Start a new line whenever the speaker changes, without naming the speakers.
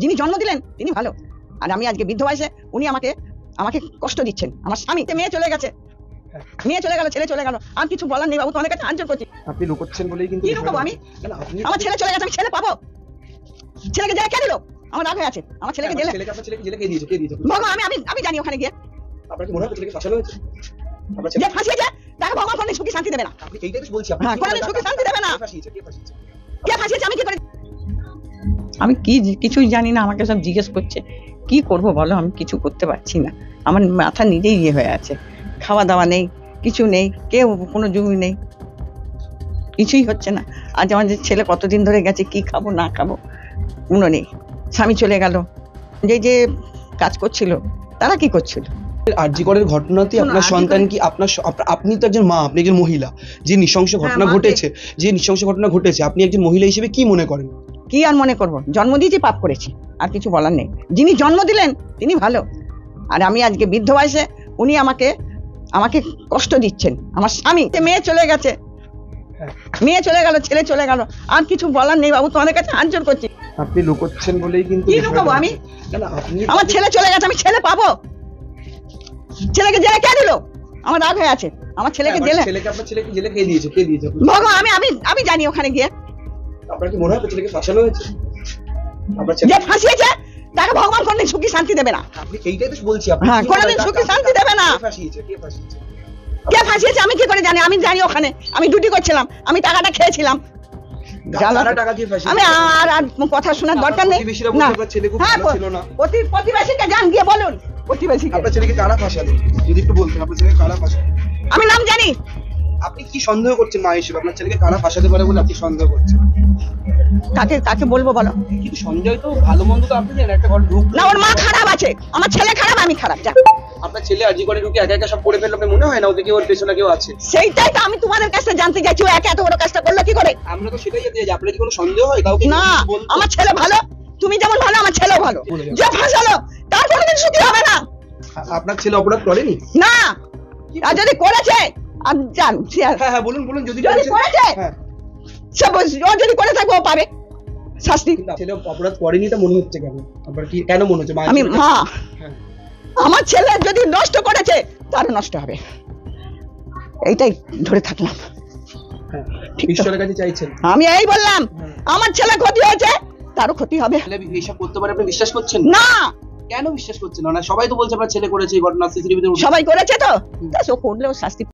যিনি জন্ম দিলেন তিনি ভালো, আর আমি আজকে বৃদ্ধ বয়সে উনি আমাকে আমাকে কষ্ট দিচ্ছেন। আমার স্বামী মেয়ে চলে গেছে, মেয়ে চলে গেল, ছেলে চলে গেল, আর কিছু বলার নেই বাবু, তোমাদের কাছে হাত জোড় করছি।
আপনি লুকোচ্ছেন বলেই কিন্তু
কি লুকাবো আমি? আমার ছেলে চলে গেছে, আমি ছেলে পাবো? ছেলেকে জেলে কে দিল? আমার রাগ হয়ে আছে, আমার ছেলেকে জেলে ভগবান, আমি জানি ওখানে গিয়ে
আপনার কি মনে হয় ছেলেকে ফাঁসানো হয়েছে?
যে ফাঁসিয়েছে তাকে ভগবান কোনদিন সুখী শান্তি দেবে না।
আপনি এইটাই তো বলছি,
হ্যাঁ, কোনদিন সুখী শান্তি দেবে না।
কে ফাঁসিয়েছে?
কে ফাঁসিয়েছে আমি কি করে? আমি কি কিছুই জানি না, আমাকে সব জিজ্ঞেস করছে। কি করব বলো, আমি কিছু করতে পারছি না, আমার মাথা নিজেই ইয়ে হয়ে আছে। খাওয়া দাওয়া নেই, কিছু নেই, কেউ কোনো জমি নেই, কিছুই হচ্ছে না। আজ আমাদের ছেলে কতদিন ধরে গেছে, কি খাবো না খাবো কোনো নেই। স্বামী চলে গেল, যে কাজ করছিল তারা কি করছিল?
আরজিকরের ঘটনাতে আপনার সন্তান কি আপনি তো একজন মা, আপনি একজন মহিলা, যে নৃশংস ঘটনা ঘটেছে, আপনি একজন মহিলা হিসেবে কি মনে করেন?
কি আর মনে করব, জন্ম দিয়েছি, পাপ করেছি, আর কিছু বলার নেই। যিনি জন্ম দিলেন তিনি ভালো, আর আমি আজকে বৃদ্ধ বয়সে উনি আমাকে কষ্ট দিচ্ছেন। আমার স্বামী মেয়ে চলে গেছে, মেয়ে চলে গেল, ছেলে চলে গেল, আর কিছু বলার নেই বাবু, তোমাদের কাছে হাত জোড় করছি।
আপনি লুকোচ্ছেন বলেই কিন্তু
কি লুকাবো আমি? আমার ছেলে চলে গেছে, আমি ছেলে পাবো? ছেলেকে জেলে কে দিল? আমার রাগ হয়ে আছে, আমার ছেলেকে জেলে
আপনার ছেলেকে জেলে কে দিয়েছে?
ভগবান, আমি জানি ওখানে গিয়ে
আপনার কি মনে হয় ছেলেকে ফাঁসানো হয়েছে?
যে ফাঁসিয়েছে তাকে ভগবান কোনদিন সুখী শান্তি দেবে না।
আপনি এইটাই তো বলছি,
হ্যাঁ, কোনদিন সুখী শান্তি দেবে না। কে ফাঁসিয়েছে আমি কি করে জানি? আমি জানি ওখানে আমি ডিউটি করছিলাম, আমি টাকাটা খেয়েছিলাম। আমি আর কথা শোনার দরকার নেই। প্রতিবেশীকে যান গিয়ে বলুন, প্রতিবেশীকে।
আপনার ছেলেকে কারা ফাঁসালো? যদি একটু বলতেন, আপনার ছেলেকে কারা ফাঁসালো?
আমি নাম জানি।
আপনি কি সন্দেহ করছেন মা হিসেবে? আপনার ছেলেকে কারা ফাঁসাতে পারে বলে আপনি সন্দেহ করছেন?
কাকে বলবো বলো?
কিন্তু সঞ্জয় তো ভালো মন্দ তো আপনি জানেন, একটা ঘর
না, ওর মা খারাপ আছে, আমার ছেলে খারাপ, আমি খারাপ। যা,
আপনার ছেলে আরজিকরে ঢুকে একা একা সব করে ফেললো, আপনার মনে হয় না ওদিকে ওর পেছনে কেউ আছে?
সেইটাই তো আমি তোমাদের কাছে জানতে চাইছি, ও এত বড় কাজটা করলো কি করে?
আমরা তো সেটাই জানতে চাই, আপনার কি কোনো সন্দেহ হয় কাউকে?
না, আমার ছেলে ভালো, তুমি যেমন ভালো আমার ছেলেও ভালো। যে ফাঁসালো তার কোনোদিন সুখী হবে না।
আপনার ছেলে অপরাধ করেনি?
না, আর যদি করেছে আর জান,
হ্যাঁ বলুন যদি
করেছে, ও যদি করে থাকবে ও পাবে শাস্তি।
ছেলে অপরাধ করেনি এটা মনে হচ্ছে কেন? আপনার কি কেন মনে হচ্ছে?
আমি মা, আমার ছেলে যদি নষ্ট করেছে তার নষ্ট হবে, এইটাই ধরে থাকলাম।
ঈশ্বরের কাছে চাইছেন?
আমি এই বললাম, আমার ছেলে ক্ষতি হয়েছে তারও ক্ষতি হবে।
এইসব করতে পারে আপনি বিশ্বাস করছেন
না?
কেন বিশ্বাস করছেন না? সবাই তো বলছে আপনার ছেলে করেছে এই ঘটনা, সিসিটিভিতে
সবাই করেছে তো, করলেও শাস্তি